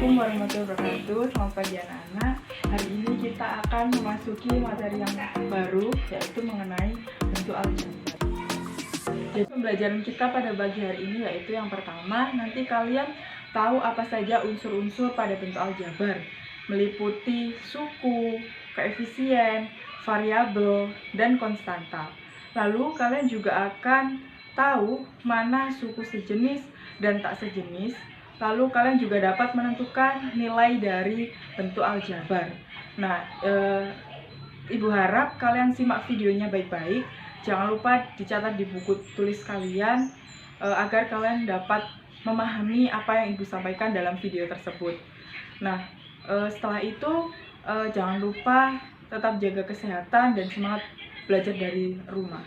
Assalamualaikum warahmatullahi wabarakatuh. Selamat pagi anak-anak. Hari ini kita akan memasuki materi yang baru, yaitu mengenai bentuk aljabar. Jadi pembelajaran kita pada pagi hari ini yaitu yang pertama, nanti kalian tahu apa saja unsur-unsur pada bentuk aljabar, meliputi suku, koefisien, variabel, dan konstanta. Lalu kalian juga akan tahu mana suku sejenis dan tak sejenis. Lalu kalian juga dapat menentukan nilai dari bentuk aljabar. Nah, Ibu harap kalian simak videonya baik-baik. Jangan lupa dicatat di buku tulis kalian agar kalian dapat memahami apa yang Ibu sampaikan dalam video tersebut. Nah, setelah itu jangan lupa tetap jaga kesehatan dan semangat belajar dari rumah.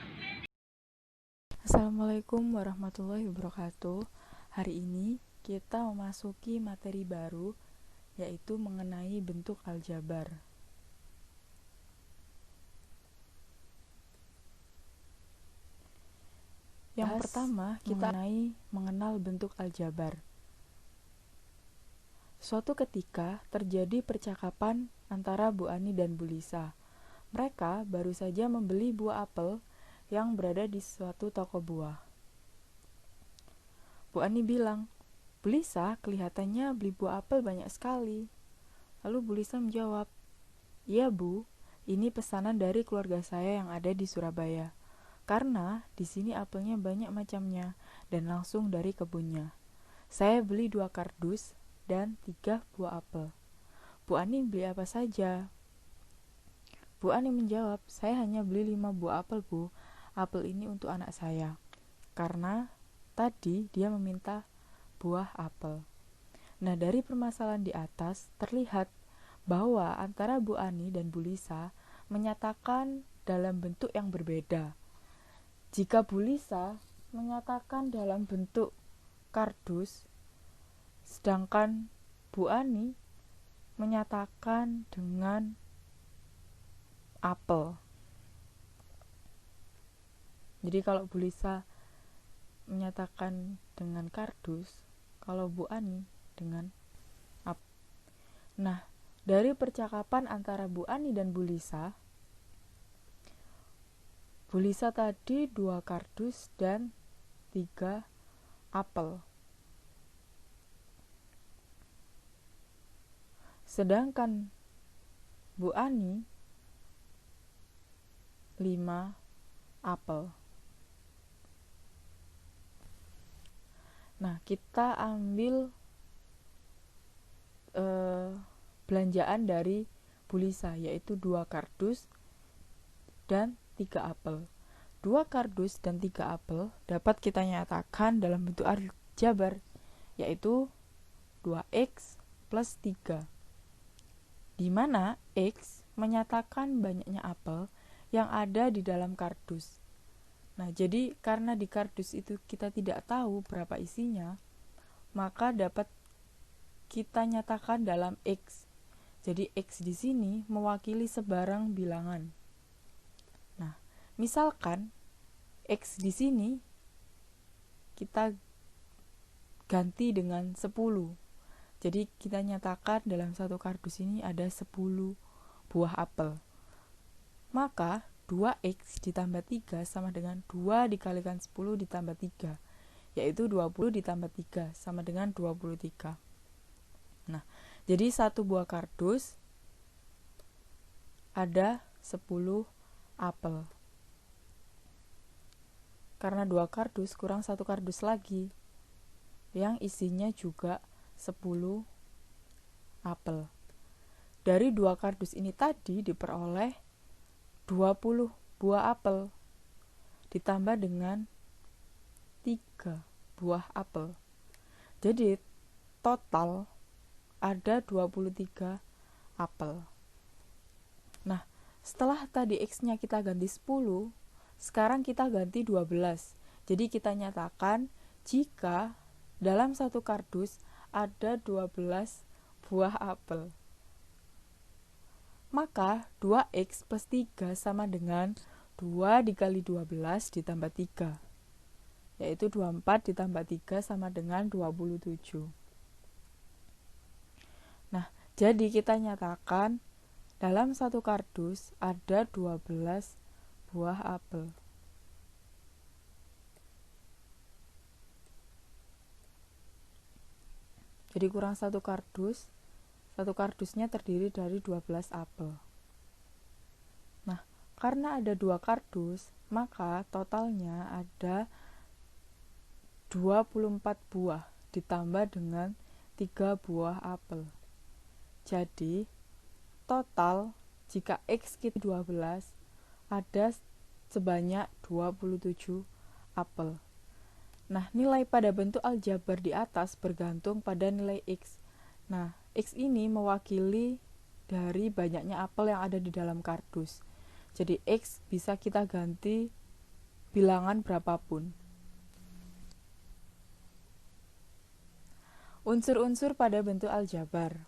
Assalamualaikum warahmatullahi wabarakatuh. Hari ini kita memasuki materi baru, yaitu mengenai bentuk aljabar. Yang pertama, kita mengenal bentuk aljabar. Suatu ketika terjadi percakapan antara Bu Ani dan Bu Lisa. Mereka baru saja membeli buah apel yang berada di suatu toko buah. Bu Ani bilang, "Bu Lisa, kelihatannya beli buah apel banyak sekali." Lalu Bu Lisa menjawab, "Iya Bu, ini pesanan dari keluarga saya yang ada di Surabaya. Karena di sini apelnya banyak macamnya dan langsung dari kebunnya. Saya beli 2 kardus dan 3 buah apel." Bu Ani beli apa saja? Bu Ani menjawab, "Saya hanya beli 5 buah apel Bu. Apel ini untuk anak saya. Karena tadi dia meminta buah apel." Nah, dari permasalahan di atas terlihat bahwa antara Bu Ani dan Bu Lisa menyatakan dalam bentuk yang berbeda. Jika Bu Lisa menyatakan dalam bentuk kardus, sedangkan Bu Ani menyatakan dengan apel. Jadi kalau Bu Lisa menyatakan dengan kardus, kalau Bu Ani dengan apel. Nah, dari percakapan antara Bu Ani dan Bu Lisa tadi 2 kardus dan 3 apel. Sedangkan Bu Ani 5 apel. Nah, kita ambil belanjaan dari Bu Lisa, yaitu 2 kardus dan 3 apel. 2 kardus dan 3 apel dapat kita nyatakan dalam bentuk aljabar, yaitu 2x plus 3, di mana x menyatakan banyaknya apel yang ada di dalam kardus. Nah, jadi karena di kardus itu kita tidak tahu berapa isinya, maka dapat kita nyatakan dalam x. Jadi x di sini mewakili sebarang bilangan. Nah, misalkan x di sini kita ganti dengan 10. Jadi kita nyatakan dalam satu kardus ini ada 10 buah apel. Maka 2x ditambah 3 sama dengan 2 dikalikan 10 ditambah 3, yaitu 20 ditambah 3 sama dengan 23. Nah, jadi satu buah kardus ada 10 apel. Karena 2 kardus kurang 1 kardus lagi, yang isinya juga 10 apel. Dari 2 kardus ini tadi diperoleh 20 buah apel ditambah dengan 3 buah apel. Jadi total ada 23 apel. Nah, setelah tadi x-nya kita ganti 10, sekarang kita ganti 12. Jadi kita nyatakan jika dalam satu kardus ada 12 buah apel, maka 2x plus 3 sama dengan 2 dikali 12 ditambah 3, yaitu 24 ditambah 3 sama dengan 27. Jadi kita nyatakan dalam satu kardus ada 12 buah apel. Jadi kurang satu kardusnya terdiri dari 12 apel. Nah, karena ada 2 kardus, maka totalnya ada 24 buah ditambah dengan 3 buah apel. Jadi, total jika X kita 12, ada sebanyak 27 apel. Nah, nilai pada bentuk aljabar di atas bergantung pada nilai X. Nah, X ini mewakili dari banyaknya apel yang ada di dalam kardus. Jadi, X bisa kita ganti bilangan berapapun. Unsur-unsur pada bentuk aljabar.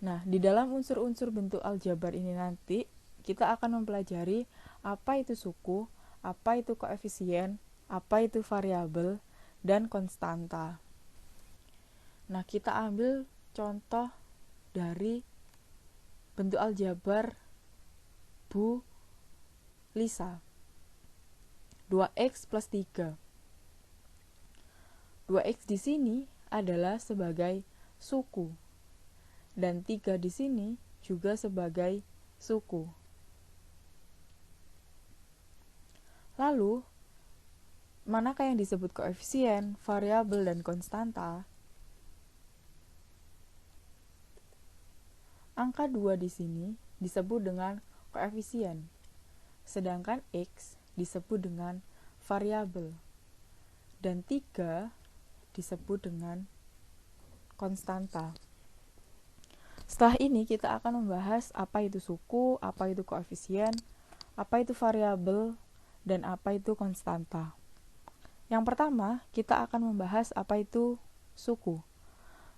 Nah, di dalam unsur-unsur bentuk aljabar ini nanti kita akan mempelajari apa itu suku, apa itu koefisien, apa itu variabel, dan konstanta. Nah, kita ambil contoh dari bentuk aljabar Bu Lisa. 2x plus 3. 2x di sini adalah sebagai suku. Dan 3 di sini juga sebagai suku. Lalu, manakah yang disebut koefisien, variabel, dan konstanta? Angka 2 di sini disebut dengan koefisien, sedangkan X disebut dengan variabel, dan 3 disebut dengan konstanta. Setelah ini kita akan membahas apa itu suku, apa itu koefisien, apa itu variabel, dan apa itu konstanta. Yang pertama, kita akan membahas apa itu suku.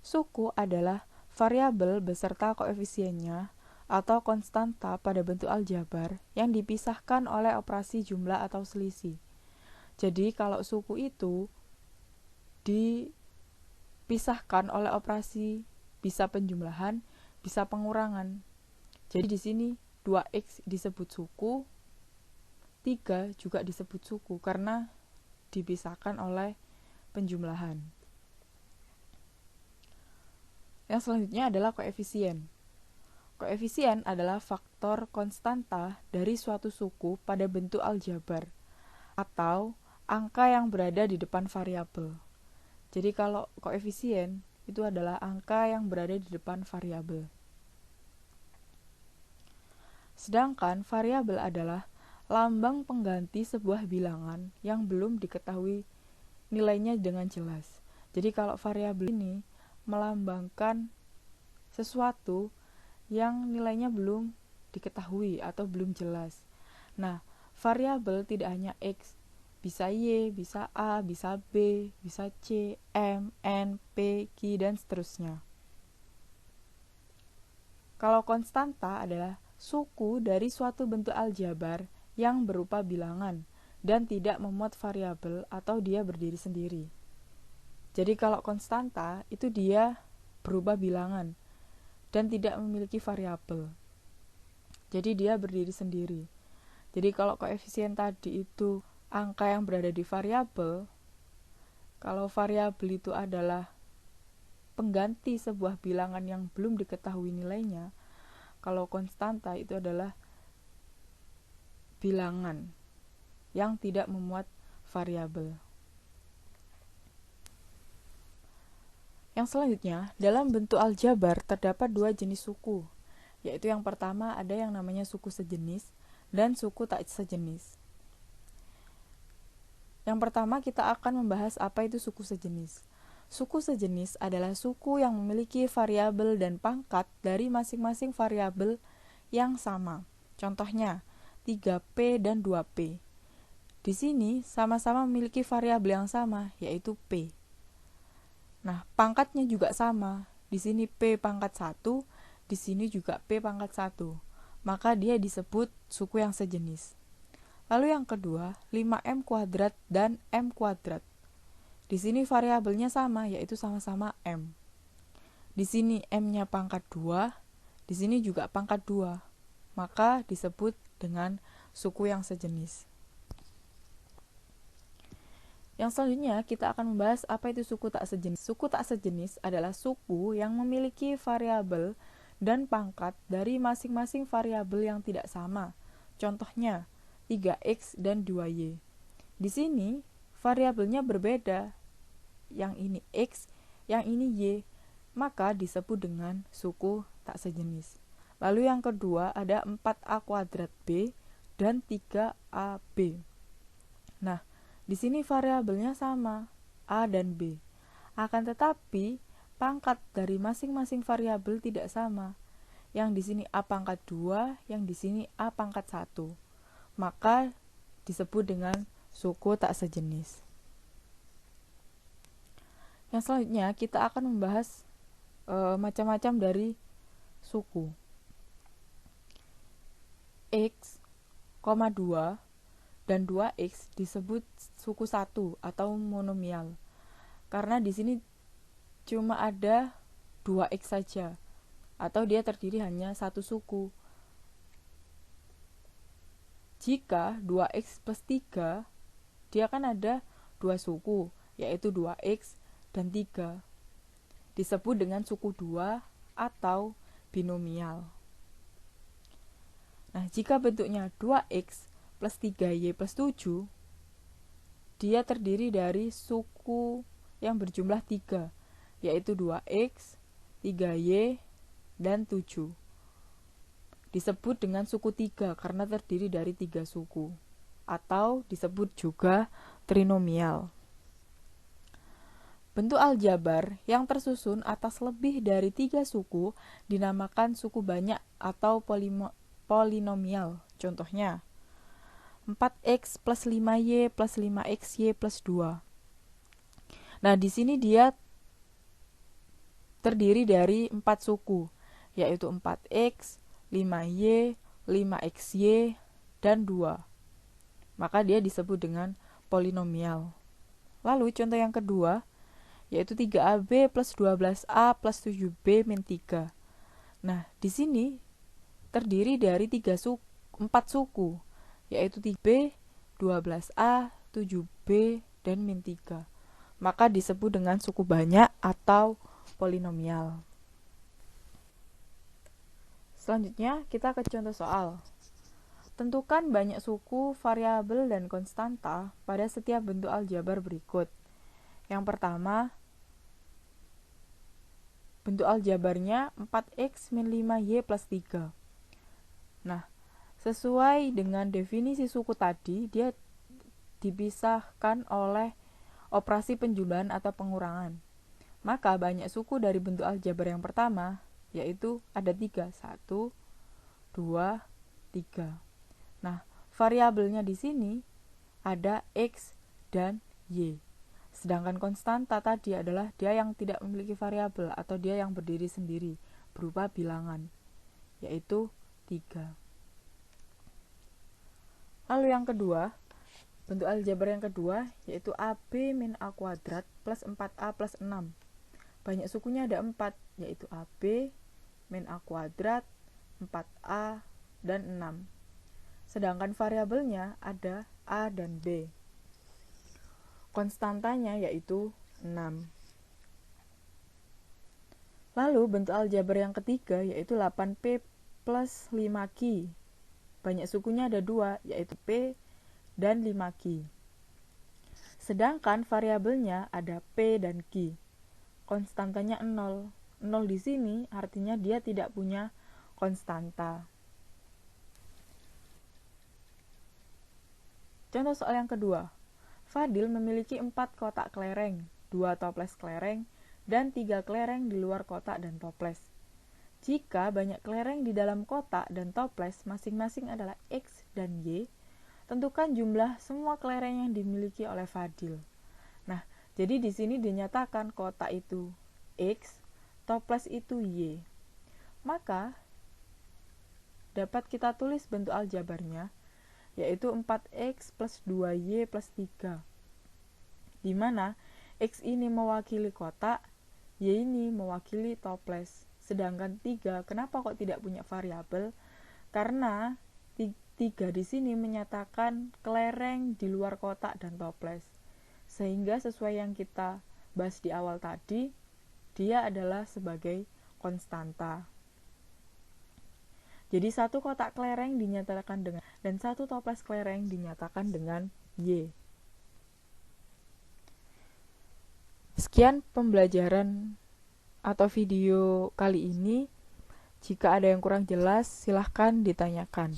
Suku adalah variabel beserta koefisiennya atau konstanta pada bentuk aljabar yang dipisahkan oleh operasi jumlah atau selisih. Jadi kalau suku itu dipisahkan oleh operasi bisa penjumlahan, bisa pengurangan. Jadi di sini 2x disebut suku, 3 juga disebut suku karena dipisahkan oleh penjumlahan. Yang selanjutnya adalah koefisien. Koefisien adalah faktor konstanta dari suatu suku pada bentuk aljabar atau angka yang berada di depan variabel. Jadi kalau koefisien itu adalah angka yang berada di depan variabel. Sedangkan variabel adalah lambang pengganti sebuah bilangan yang belum diketahui nilainya dengan jelas. Jadi kalau variabel ini melambangkan sesuatu yang nilainya belum diketahui atau belum jelas. Nah, variabel tidak hanya X, bisa Y, bisa A, bisa B, bisa C, M, N, P, Q, dan seterusnya. Kalau konstanta adalah suku dari suatu bentuk aljabar yang berupa bilangan dan tidak memuat variabel atau dia berdiri sendiri. Jadi kalau konstanta itu dia berupa bilangan dan tidak memiliki variabel. Jadi dia berdiri sendiri. Jadi kalau koefisien tadi itu angka yang berada di variabel, kalau variabel itu adalah pengganti sebuah bilangan yang belum diketahui nilainya, kalau konstanta itu adalah bilangan yang tidak memuat variabel. Yang selanjutnya, dalam bentuk aljabar terdapat 2 jenis suku, yaitu yang pertama ada yang namanya suku sejenis dan suku tak sejenis. Yang pertama kita akan membahas apa itu suku sejenis. Suku sejenis adalah suku yang memiliki variabel dan pangkat dari masing-masing variabel yang sama. Contohnya, 3P dan 2P. Di sini sama-sama memiliki variabel yang sama, yaitu P. Nah, pangkatnya juga sama. Di sini P pangkat 1, di sini juga P pangkat 1. Maka dia disebut suku yang sejenis. Lalu yang kedua, 5M kuadrat dan M kuadrat. Di sini variabelnya sama, yaitu sama-sama M. Di sini M-nya pangkat 2, di sini juga pangkat 2. Maka disebut dengan suku yang sejenis. Yang selanjutnya kita akan membahas apa itu suku tak sejenis. Suku tak sejenis adalah suku yang memiliki variabel dan pangkat dari masing-masing variabel yang tidak sama. Contohnya 3x dan 2y. Di sini variabelnya berbeda. Yang ini x, yang ini y, maka disebut dengan suku tak sejenis. Lalu yang kedua ada 4a kuadrat b dan 3ab. Nah, di sini variabelnya sama, a dan b. Akan tetapi pangkat dari masing-masing variabel tidak sama. Yang di sini a pangkat 2, yang di sini a pangkat 1. Maka disebut dengan suku tak sejenis. Yang selanjutnya kita akan membahas macam-macam dari suku. X, 2 dan 2x disebut suku 1 atau monomial. Karena di sini cuma ada 2x saja atau dia terdiri hanya satu suku. Jika 2x plus 3, dia kan ada dua suku, yaitu 2x dan 3. Disebut dengan suku 2 atau binomial. Nah, jika bentuknya 2x plus 3y plus 7, dia terdiri dari suku yang berjumlah 3, yaitu 2x, 3y, dan 7. Disebut dengan suku 3 karena terdiri dari 3 suku, atau disebut juga trinomial. Bentuk aljabar yang tersusun atas lebih dari 3 suku dinamakan suku banyak atau polinomial. Contohnya 4x plus 5y plus 5xy plus 2. Nah, di sini dia terdiri dari 4 suku, yaitu 4x, 5y, 5xy, dan 2. Maka dia disebut dengan polinomial. Lalu contoh yang kedua, yaitu 3ab plus 12a plus 7b min 3. Nah, di sini terdiri dari 4 suku, yaitu 3b, 12a, 7b, dan min 3. Maka disebut dengan suku banyak atau polinomial. Selanjutnya, kita ke contoh soal. Tentukan banyak suku, variabel, dan konstanta pada setiap bentuk aljabar berikut. Yang pertama, bentuk aljabarnya 4x min 5y plus 3. Nah, sesuai dengan definisi suku tadi, dia dipisahkan oleh operasi penjumlahan atau pengurangan. Maka banyak suku dari bentuk aljabar yang pertama, yaitu ada 3. 1, 2, 3. Nah, variabelnya di sini ada x dan y. Sedangkan konstanta tadi adalah dia yang tidak memiliki variabel atau dia yang berdiri sendiri berupa bilangan, yaitu 3. Lalu yang kedua, bentuk aljabar yang kedua yaitu AB min A kuadrat plus 4A plus 6. Banyak sukunya ada 4, yaitu AB min A kuadrat, 4A, dan 6. Sedangkan variabelnya ada A dan B. Konstantanya yaitu 6. Lalu bentuk aljabar yang ketiga yaitu 8P plus 5Q. Banyak sukunya ada 2, yaitu P dan 5Q. Sedangkan variabelnya ada P dan Q. Konstantanya 0. 0 di sini artinya dia tidak punya konstanta. Contoh soal yang kedua. Fadil memiliki 4 kotak kelereng, 2 toples kelereng, dan 3 kelereng di luar kotak dan toples. Jika banyak kelereng di dalam kotak dan toples masing-masing adalah X dan Y, tentukan jumlah semua kelereng yang dimiliki oleh Fadil. Nah, jadi di sini dinyatakan kotak itu X, toples itu Y. Maka, dapat kita tulis bentuk aljabarnya, yaitu 4x plus 2y plus 3, di mana X ini mewakili kotak, Y ini mewakili toples. Sedangkan 3, kenapa kok tidak punya variabel? Karena 3 di sini menyatakan kelereng di luar kotak dan toples. Sehingga sesuai yang kita bahas di awal tadi, dia adalah sebagai konstanta. Jadi satu kotak kelereng dinyatakan dengan dan satu toples kelereng dinyatakan dengan Y. Sekian pembelajaran atau video kali ini. Jika ada yang kurang jelas, silahkan ditanyakan.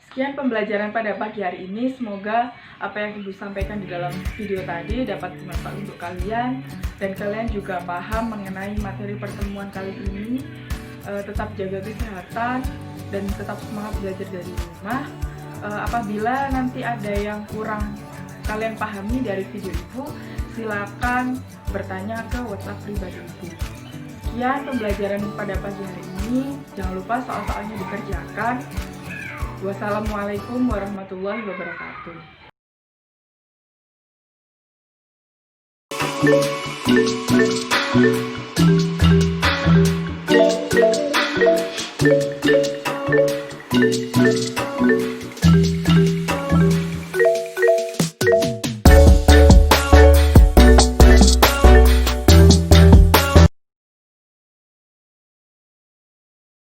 Sekian pembelajaran pada pagi hari ini. Semoga apa yang Ibu sampaikan di dalam video tadi dapat bermanfaat untuk kalian, dan kalian juga paham mengenai materi pertemuan kali ini. Tetap jaga kesehatan dan tetap semangat belajar dari rumah. Apabila nanti ada yang kurang kalian pahami dari video Ibu, silakan bertanya ke WhatsApp pribadi Ibu. Sekian pembelajaran pada pagi hari ini. Jangan lupa soal-soalnya dikerjakan. Wassalamualaikum warahmatullahi wabarakatuh.